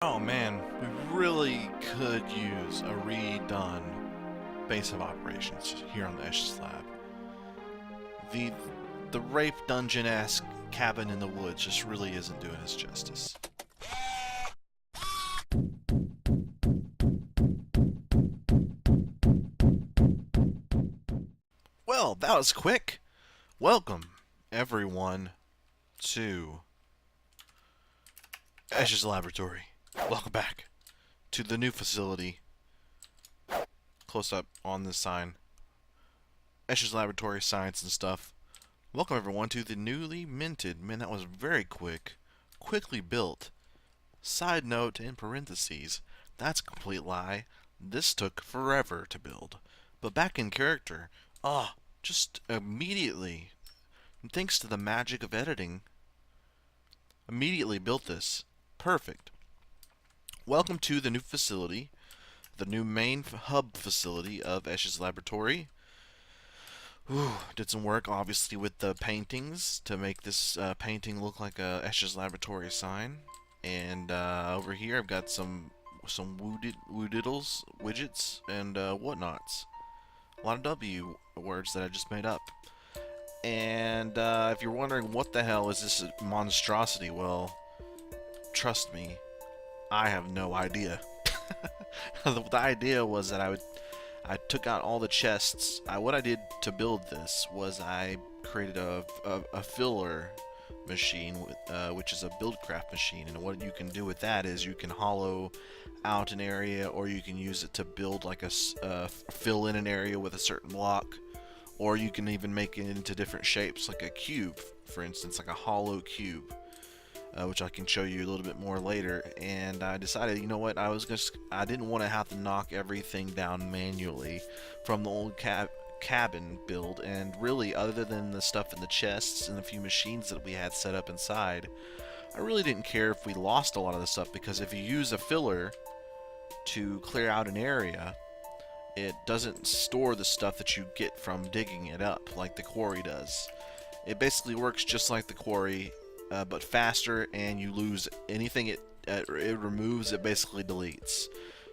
Oh man, we really could use a redone base of operations here on the Esches Lab. The the rape dungeon-esque cabin in the woods just really isn't doing us justice. Well, that was quick. Welcome, everyone, to Esches Laboratory. Welcome back to the new facility. Close up on this sign. Esches Laboratory, Science and stuff. Welcome everyone to the newly minted, man that was very quick, quickly built. Side note in parentheses, that's a complete lie. This took forever to build. But back in character, just immediately, thanks to the magic of editing, immediately built this. Perfect. Welcome to the new facility, the new main hub facility of Esches Laboratory. Did some work, obviously, with the paintings to make this painting look like a Esches Laboratory sign. And over here, I've got some woodiddles, widgets, and whatnots. A lot of W words that I just made up. And if you're wondering what the hell is this monstrosity, well, trust me, I have no idea. The idea was that I took out all the chests. What I did to build this was I created a filler machine, which is a buildcraft machine. And what you can do with that is you can hollow out an area, or you can use it to build like fill in an area with a certain block, or you can even make it into different shapes, like a cube, for instance, like a hollow cube. Which I can show you a little bit more later. And I decided, you know what, I didn't want to have to knock everything down manually from the old cabin build. And really, other than the stuff in the chests and a few machines that we had set up inside, I really didn't care if we lost a lot of the stuff, because if you use a filler to clear out an area, it doesn't store the stuff that you get from digging it up like the quarry does. It basically works just like the quarry, but faster, and you lose anything it removes, it basically deletes.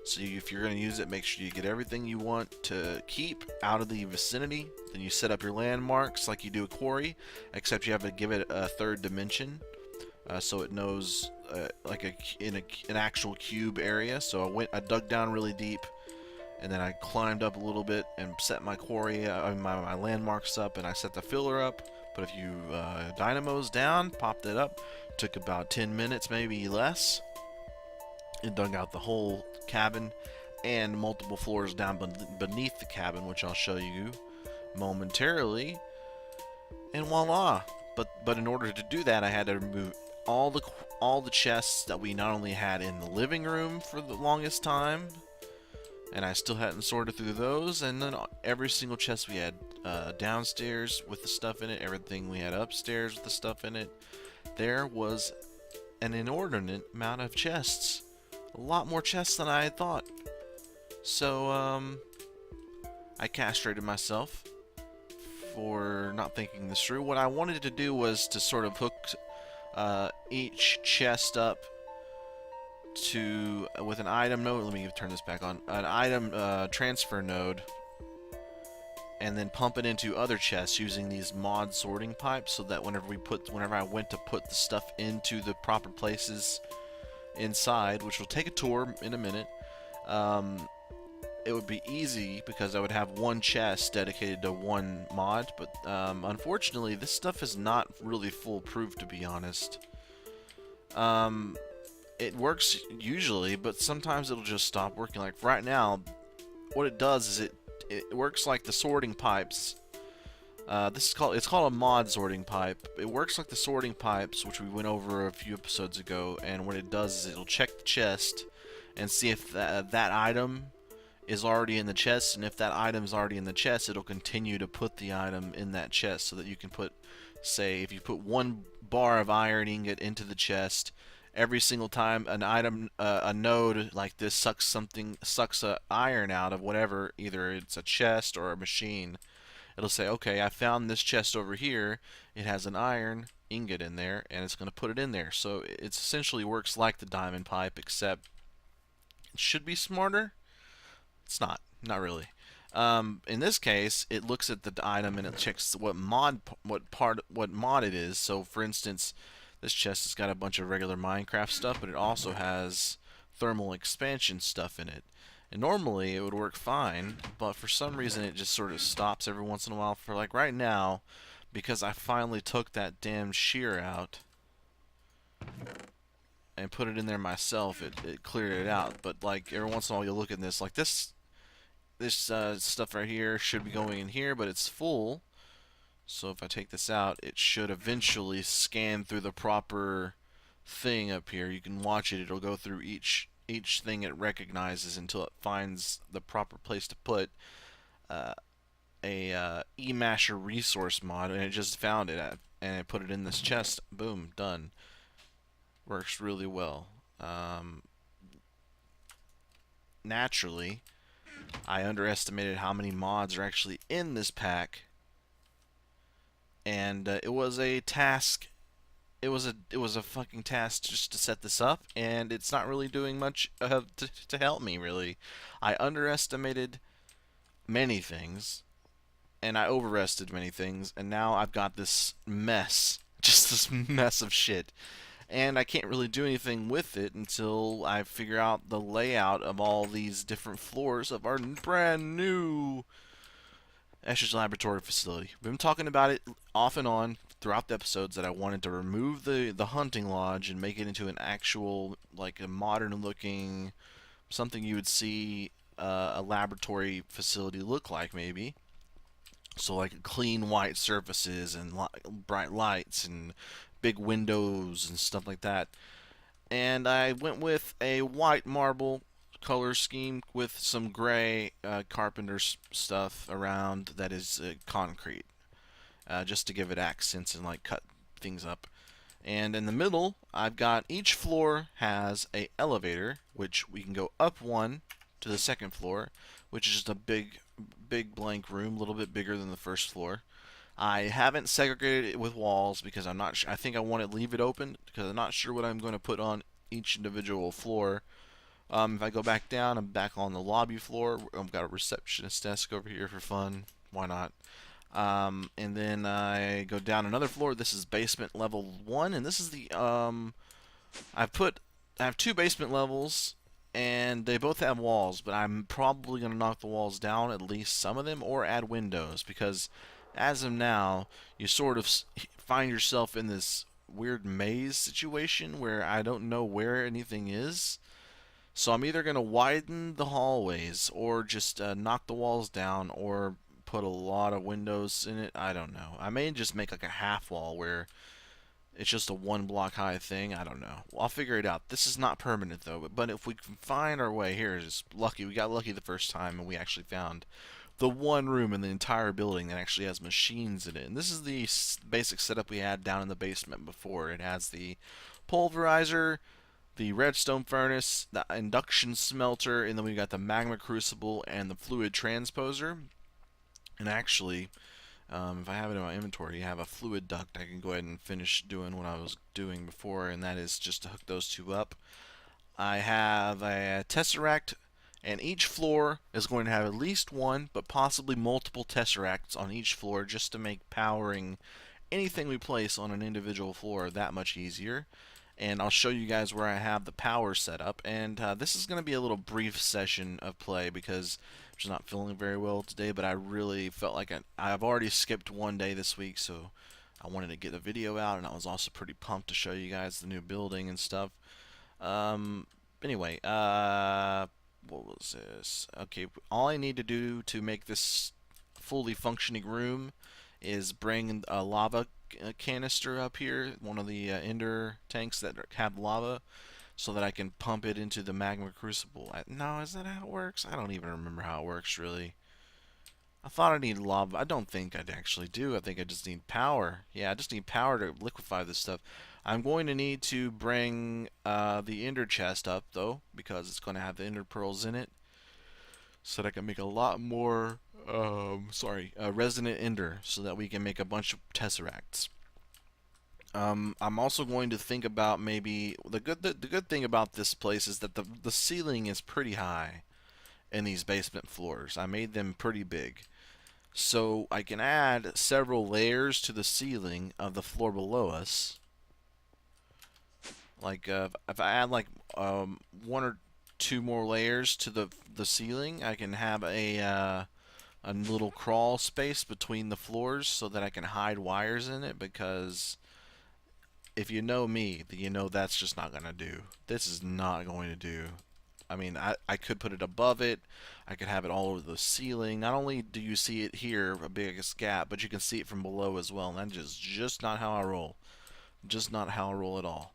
So if you're going to use it, make sure you get everything you want to keep out of the vicinity. Then you set up your landmarks like you do a quarry, except you have to give it a third dimension, so it knows like an actual cube area. So I dug down really deep, and then I climbed up a little bit and set my quarry, my landmarks up, and I set the filler up. But if you dynamos down, popped it up, took about 10 minutes, maybe less, and dug out the whole cabin and multiple floors down beneath the cabin, which I'll show you momentarily. And voila! But in order to do that, I had to remove all the chests that we not only had in the living room for the longest time, and I still hadn't sorted through those, and then every single chest we had downstairs with the stuff in it, everything we had upstairs with the stuff in it. There was an inordinate amount of chests. A lot more chests than I had thought. So, I castrated myself for not thinking this through. What I wanted to do was to sort of hook each chest up with an item node. Let me turn this back on. An item transfer node, and then pump it into other chests using these mod sorting pipes, so that whenever I went to put the stuff into the proper places inside, which will take a tour in a minute, it would be easy because I would have one chest dedicated to one mod. But unfortunately, this stuff is not really foolproof, to be honest. It works usually, but sometimes it'll just stop working. Like right now, what it does is it works like the sorting pipes. It's called a mod sorting pipe. It works like the sorting pipes, which we went over a few episodes ago. And what it does is it'll check the chest and see if that item is already in the chest. And if that item is already in the chest, it'll continue to put the item in that chest, so that you can put, say, if you put one bar of iron ingot into the chest, every single time an item, a node like this sucks iron out of whatever, either it's a chest or a machine, It'll say, okay, I found this chest over here. It has an iron ingot in there, and it's going to put it in there. So it essentially works like the diamond pipe, except it should be smarter. It's not. Not really. In this case, it looks at the item and it checks what mod it is. So, for instance, this chest has got a bunch of regular Minecraft stuff, but it also has thermal expansion stuff in it. And normally it would work fine, but for some reason it just sort of stops every once in a while. For like right now, because I finally took that damn shear out and put it in there myself, it cleared it out. But like every once in a while you look at this, like this stuff right here should be going in here, but it's full. So if I take this out, it should eventually scan through the proper thing up here. You can watch it. It'll go through each thing it recognizes until it finds the proper place to put a eMasher resource mod, and it just found it and I put it in this chest. Boom, done. Works really well. Naturally, I underestimated how many mods are actually in this pack, and it was a task. It was a fucking task just to set this up, and it's not really doing much to help me really. I underestimated many things, and I overestimated many things, and now I've got this mess, just this mess of shit. And I can't really do anything with it until I figure out the layout of all these different floors of our brand new Escher's Laboratory facility. We've been talking about it off and on throughout the episodes that I wanted to remove the hunting lodge and make it into an actual, like a modern looking, something you would see a laboratory facility look like maybe. So like clean white surfaces and bright lights and big windows and stuff like that. And I went with a white marble color scheme with some gray Carpenter stuff around that is concrete, just to give it accents and like cut things up. And in the middle, I've got each floor has a elevator, which we can go up one to the second floor, which is just a big blank room, a little bit bigger than the first floor. I haven't segregated it with walls because I'm not sure. I think I want to leave it open because I'm not sure what I'm going to put on each individual floor. If I go back down, I'm back on the lobby floor. I've got a receptionist desk over here for fun. Why not? And then I go down another floor. This is basement level 1, and this is the I have 2 basement levels, and they both have walls, but I'm probably going to knock the walls down, at least some of them, or add windows, because as of now, you sort of find yourself in this weird maze situation where I don't know where anything is. So I'm either going to widen the hallways or just knock the walls down or put a lot of windows in it. I don't know. I may just make like a half wall where it's just a 1 block high thing. I don't know. I'll figure it out. This is not permanent though. But if we can find our way here, it's lucky. We got lucky the first time and we actually found the one room in the entire building that actually has machines in it. And this is the basic setup we had down in the basement before. It has the pulverizer, the redstone furnace, the induction smelter, and then we got the magma crucible and the fluid transposer. And actually, if I have it in my inventory, I have a fluid duct. I can go ahead and finish doing what I was doing before, and that is just to hook those two up. I have a tesseract, and each floor is going to have at least one, but possibly multiple tesseracts on each floor just to make powering anything we place on an individual floor that much easier. And I'll show you guys where I have the power set up. And this is going to be a little brief session of play because I'm just not feeling very well today, but I really felt like I've already skipped one day this week, so I wanted to get a video out, and I was also pretty pumped to show you guys the new building and stuff. Anyway, what was this? Okay, all I need to do to make this fully functioning room is bring a lava canister up here, one of the ender tanks that have lava, so that I can pump it into the magma crucible. No, is that how it works? I don't even remember how it works, really. I thought I needed lava. I don't think I actually do. I think I just need power. Yeah, I just need power to liquefy this stuff. I'm going to need to bring the ender chest up, though, because it's going to have the ender pearls in it. so that I can make a lot more, resonant ender, so that we can make a bunch of tesseracts. I'm also going to think about maybe the good thing about this place is that the ceiling is pretty high in these basement floors. I made them pretty big, so I can add several layers to the ceiling of the floor below us. Like if I add like one or two more layers to the ceiling, I can have a little crawl space between the floors so that I can hide wires in it, because if you know me, then you know that's just not going to do. This is not going to do. I mean, I could put it above it. I could have it all over the ceiling. Not only do you see it here, a biggest gap, but you can see it from below as well. And that's just not how I roll. Just not how I roll at all.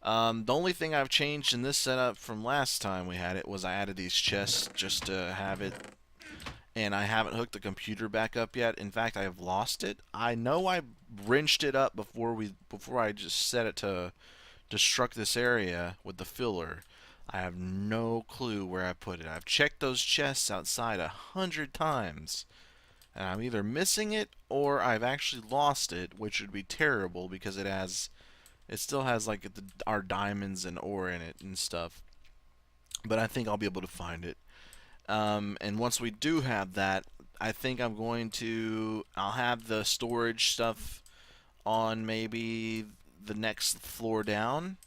The only thing I've changed in this setup from last time we had it was I added these chests just to have it, and I haven't hooked the computer back up yet. In fact, I have lost it. I know I wrenched it up before I just set it to destruct this area with the filler. I have no clue where I put it. I've checked those chests outside 100 times, and I'm either missing it or I've actually lost it, which would be terrible because it still has like our diamonds and ore in it and stuff. But I think I'll be able to find it. And once we do have that, I think I'll have the storage stuff on maybe the next floor down,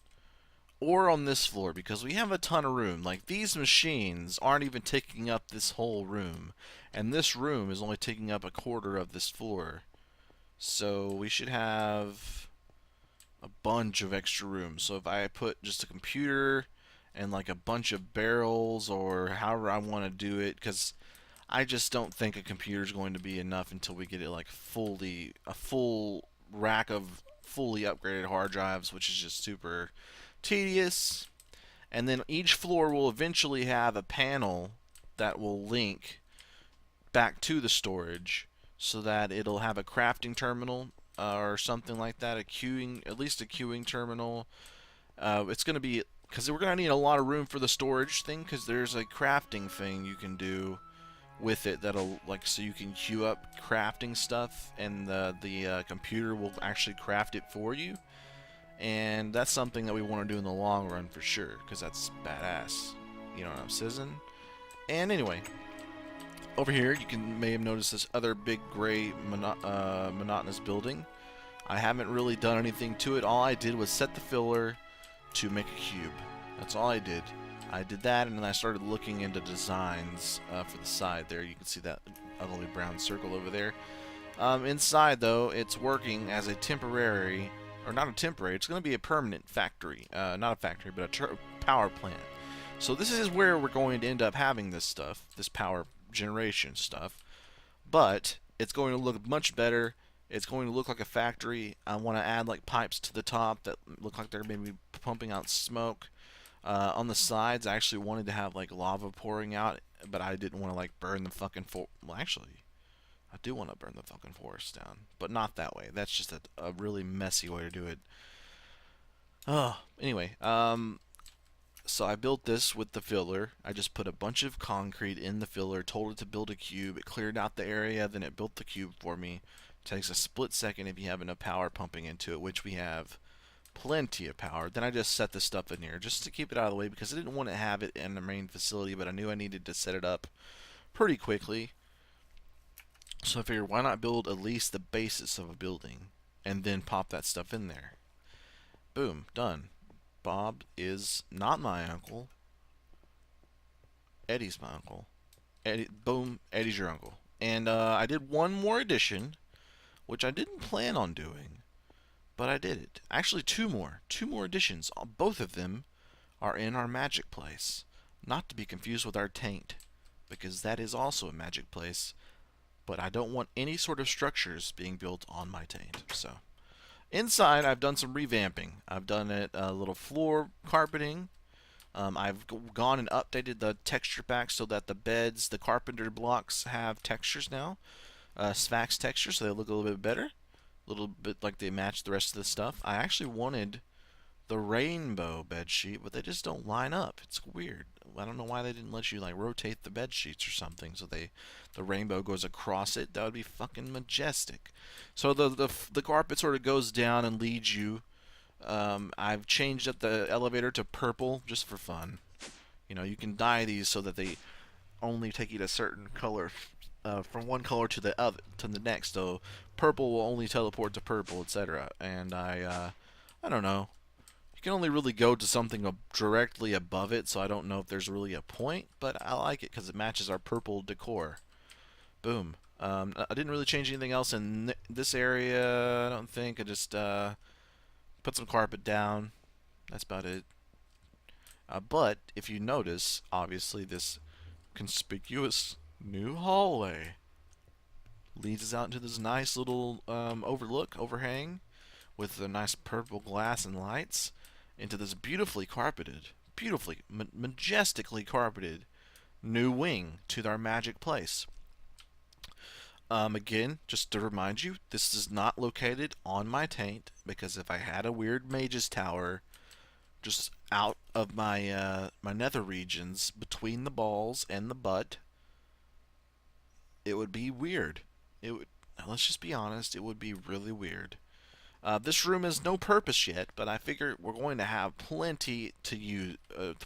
or on this floor, because we have a ton of room. Like, these machines aren't even taking up this whole room, and this room is only taking up a quarter of this floor. So we should have a bunch of extra room. So if I put just a computer and like a bunch of barrels, or however I want to do it, because I just don't think a computer is going to be enough until we get it like a full rack of fully upgraded hard drives, which is just super tedious. And then each floor will eventually have a panel that will link back to the storage, so that it'll have a crafting terminal or something like that, at least a queuing terminal. It's going to be, because we're going to need a lot of room for the storage thing, because there's a crafting thing you can do with it that'll, like, so you can queue up crafting stuff, and the computer will actually craft it for you. And that's something that we want to do in the long run for sure, because that's badass. You know what I'm saying? And anyway, over here you may have noticed this other big gray monotonous building. I haven't really done anything to it. All I did was set the filler to make a cube. That's all I did. I did that, and then I started looking into designs for the side there. You can see that ugly brown circle over there. Inside, though, it's working as a temporary, or not a temporary, it's going to be a permanent factory. Not a factory, but a power plant. So this is where we're going to end up having this stuff, this power generation stuff. But it's going to look much better. It's going to look like a factory. I want to add like pipes to the top that look like they're maybe pumping out smoke. On the sides, I actually wanted to have like lava pouring out, but I didn't want to like burn the fucking well, actually, I do want to burn the fucking forest down, but not that way. That's just a really messy way to do it. Anyway, so I built this with the filler. I just put a bunch of concrete in the filler, told it to build a cube. It cleared out the area, then it built the cube for me. It takes a split second if you have enough power pumping into it, which we have plenty of power. Then I just set this stuff in here just to keep it out of the way, because I didn't want to have it in the main facility, but I knew I needed to set it up pretty quickly. So I figured, why not build at least the basis of a building and then pop that stuff in there. Boom, done. Bob is not my uncle. Eddie's my uncle. Eddie, boom, Eddie's your uncle. And I did one more addition, which I didn't plan on doing, but I did it. Actually, two more additions. Both of them are in our magic place. Not to be confused with our taint, because that is also a magic place, but I don't want any sort of structures being built on my taint. So inside, I've done some revamping. I've done a little floor carpeting. I've gone and updated the texture pack so that the beds, the Carpenter blocks, have textures now. Sphax textures, so they look a little bit better. A little bit like they match the rest of the stuff. I actually wanted the rainbow bedsheet, but they just don't line up. It's weird. I don't know why they didn't let you like rotate the bed sheets or something so the rainbow goes across it. That would be fucking majestic. So the carpet sort of goes down and leads you. I've changed up the elevator to purple just for fun. You know, you can dye these so that they only take you to a certain color, from one color to the other to the next. So purple will only teleport to purple, etc. And I don't know. You can only really go to something directly above it, so I don't know if there's really a point, but I like it because it matches our purple decor. Boom. I didn't really change anything else in this area, I don't think. I just put some carpet down. That's about it. But if you notice, obviously this conspicuous new hallway leads us out into this nice little overhang with the nice purple glass and lights into this beautifully carpeted, majestically carpeted new wing to our magic place. Again, just to remind you, this is not located on my taint, because if I had a weird mage's tower just out of my my nether regions between the balls and the butt, it would be weird. It would, let's just be honest, it would be really weird. This room has no purpose yet, but I figure we're going to have plenty to use,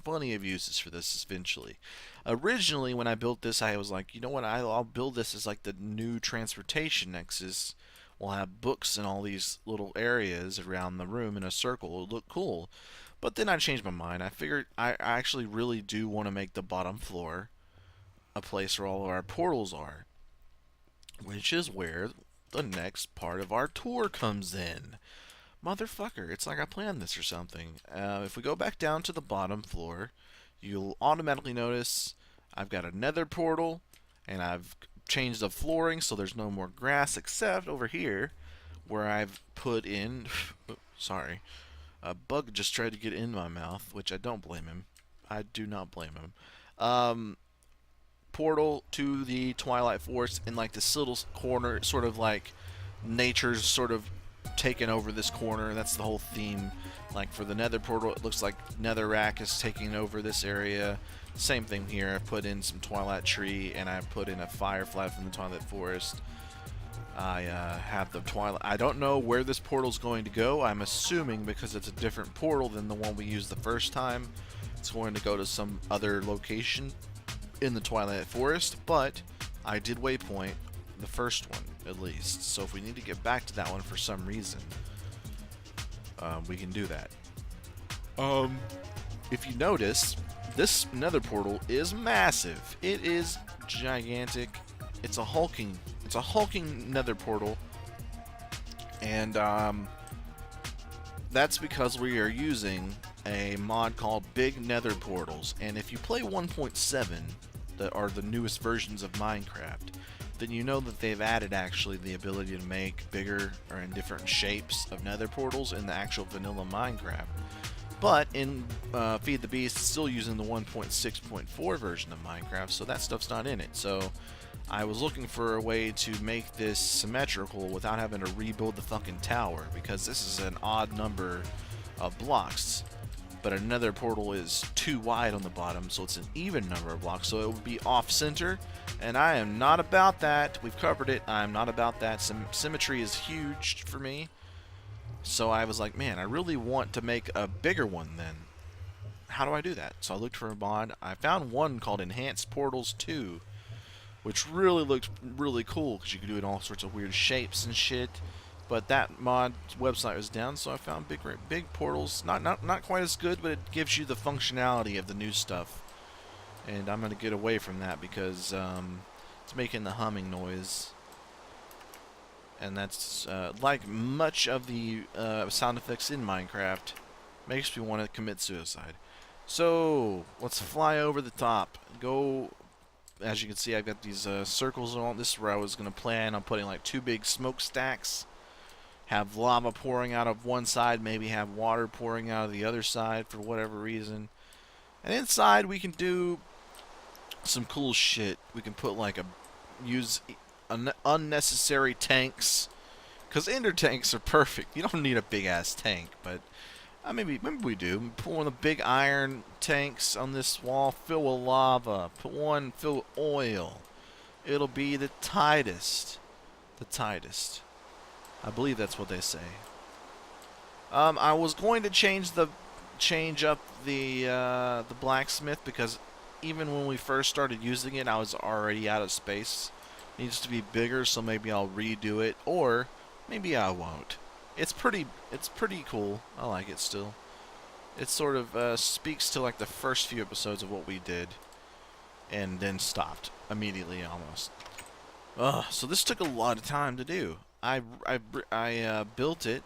plenty of uses for this eventually. Originally, when I built this, I was like, you know what? I'll build this as like the new transportation nexus. We'll have books in all these little areas around the room in a circle. It'll look cool. But then I changed my mind. I figured I actually really do want to make the bottom floor a place where all of our portals are, which is where the next part of our tour comes in. Motherfucker, it's like I planned this or something. If we go back down to the bottom floor, you'll automatically notice I've got a nether portal, and I've changed the flooring so there's no more grass, except over here where I've put in sorry, a bug just tried to get in my mouth, which I don't blame him. I do not blame him. Portal to the Twilight Forest in like this little corner, sort of like nature's sort of taken over this corner. That's the whole theme. Like for the nether portal, it looks like netherrack is taking over this area. Same thing here. I put in some twilight tree, and I put in a firefly from the Twilight Forest. I have the twilight. I don't know where this portal's going to go. I'm assuming because it's a different portal than the one we used the first time, it's going to go to some other location in the Twilight Forest, but I did waypoint the first one at least, so if we need to get back to that one for some reason, we can do that. If you notice, this nether portal is massive. It is gigantic. It's a hulking nether portal, and that's because we are using a mod called Big Nether Portals. And if you play 1.7, that are the newest versions of Minecraft, then you know that they've added actually the ability to make bigger or in different shapes of nether portals in the actual vanilla Minecraft. But in Feed the Beast, it's still using the 1.6.4 version of Minecraft, so that stuff's not in it. So I was looking for a way to make this symmetrical without having to rebuild the fucking tower, because this is an odd number of blocks. But another portal is too wide on the bottom, so it's an even number of blocks, so it would be off-center, and I am not about that. We've covered it. I'm not about that. Symmetry is huge for me, so I was like, man, I really want to make a bigger one then. How do I do that? So I looked for a mod. I found one called Enhanced Portals 2, which really looked really cool, because you could do it in all sorts of weird shapes and shit. But that mod website was down, so I found big portals. Not quite as good, but it gives you the functionality of the new stuff. And I'm gonna get away from that because it's making the humming noise, and that's like much of the sound effects in Minecraft, makes me want to commit suicide. So let's fly over the top. Go. As you can see, I've got these circles on. This is where I was gonna plan on putting like 2 big smokestacks. Have lava pouring out of one side, maybe have water pouring out of the other side for whatever reason. And inside we can do some cool shit. We can put like use unnecessary tanks, because ender tanks are perfect. You don't need a big ass tank, but Maybe we do. Put one of the big iron tanks on this wall, fill with lava. Put one fill with oil. It'll be the tightest. The tightest. I believe that's what they say. I was going to change up the blacksmith because even when we first started using it, I was already out of space. It needs to be bigger, so maybe I'll redo it, or maybe I won't. It's pretty cool. I like it still. It sort of speaks to like the first few episodes of what we did, and then stopped immediately almost. So this took a lot of time to do. I built it,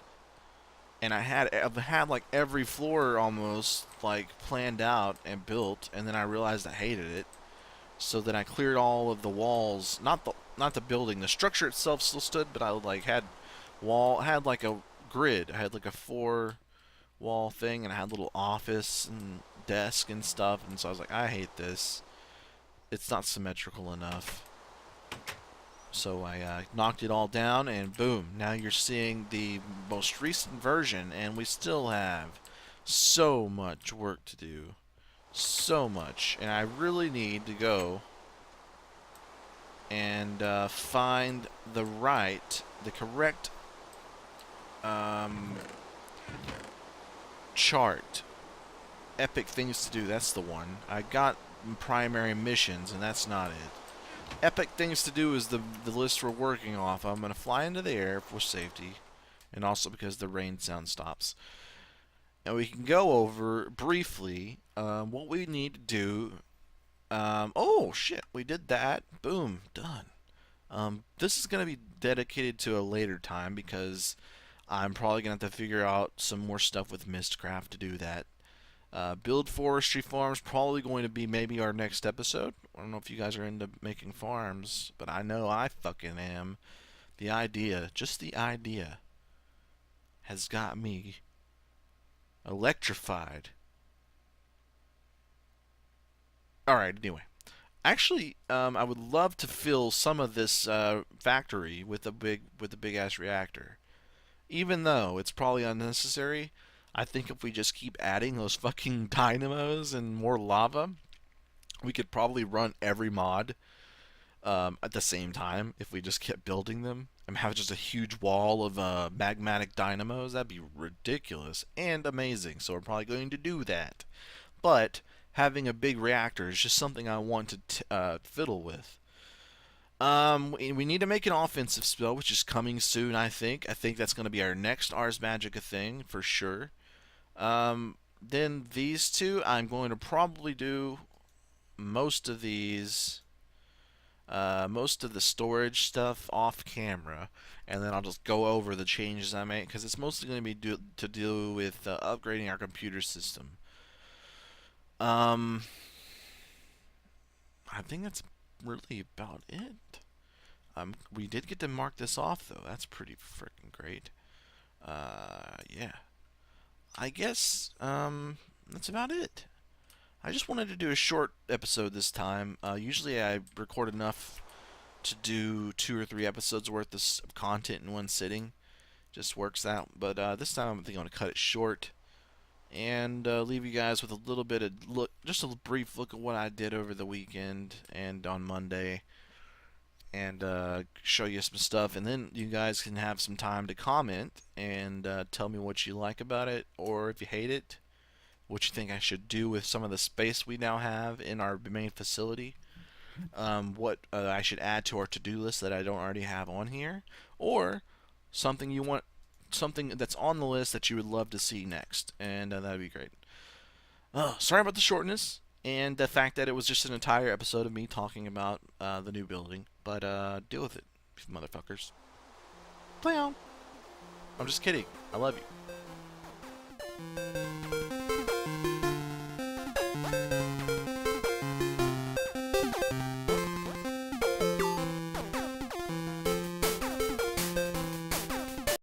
and I've had like every floor almost like planned out and built, and then I realized I hated it. So then I cleared all of the walls, not the building. The structure itself still stood, but I like had like a grid. I had like a 4-wall thing, and I had a little office and desk and stuff, and so I was like, I hate this. It's not symmetrical enough. So I knocked it all down, and boom, now you're seeing the most recent version, and we still have so much work to do. So much. And I really need to go and find the correct chart. Epic things to do, that's the one. I got primary missions, and that's not it. Epic things to do is the list we're working off. I'm going to fly into the air for safety, and also because the rain sound stops. And we can go over briefly what we need to do. Oh shit, we did that. Boom, done. This is going to be dedicated to a later time because I'm probably going to have to figure out some more stuff with Mistcraft to do that. Build forestry farms, probably going to be maybe our next episode. I don't know if you guys are into making farms, but I know I fucking am. The idea, just the idea, has got me electrified. Alright, anyway. Actually, I would love to fill some of this factory with a big ass reactor. Even though it's probably unnecessary, I think if we just keep adding those fucking dynamos and more lava, we could probably run every mod at the same time if we just kept building them and have just a huge wall of magmatic dynamos. That'd be ridiculous and amazing. So we're probably going to do that. But having a big reactor is just something I want to fiddle with. We need to make an offensive spell, which is coming soon, I think. I think that's going to be our next Ars Magica thing, for sure. Then these two, I'm going to probably do most of these, most of the storage stuff off camera, and then I'll just go over the changes I make, because it's mostly going to be to do with upgrading our computer system. I think that's really about it. We did get to mark this off, though. That's pretty freaking great. Yeah. I guess, that's about it. I just wanted to do a short episode this time. Usually I record enough to do 2 or 3 episodes worth of content in one sitting. Just works out. But this time I think I'm going to cut it short and leave you guys with a little bit of just a brief look at what I did over the weekend and on Monday, and show you some stuff, and then you guys can have some time to comment and tell me what you like about it, or if you hate it, what you think I should do with some of the space we now have in our main facility, what I should add to our to-do list that I don't already have on here, or something that's on the list that you would love to see next, and that'd be great. Sorry about the shortness and the fact that it was just an entire episode of me talking about the new building, but deal with it, motherfuckers. Play on. I'm just kidding. I love you.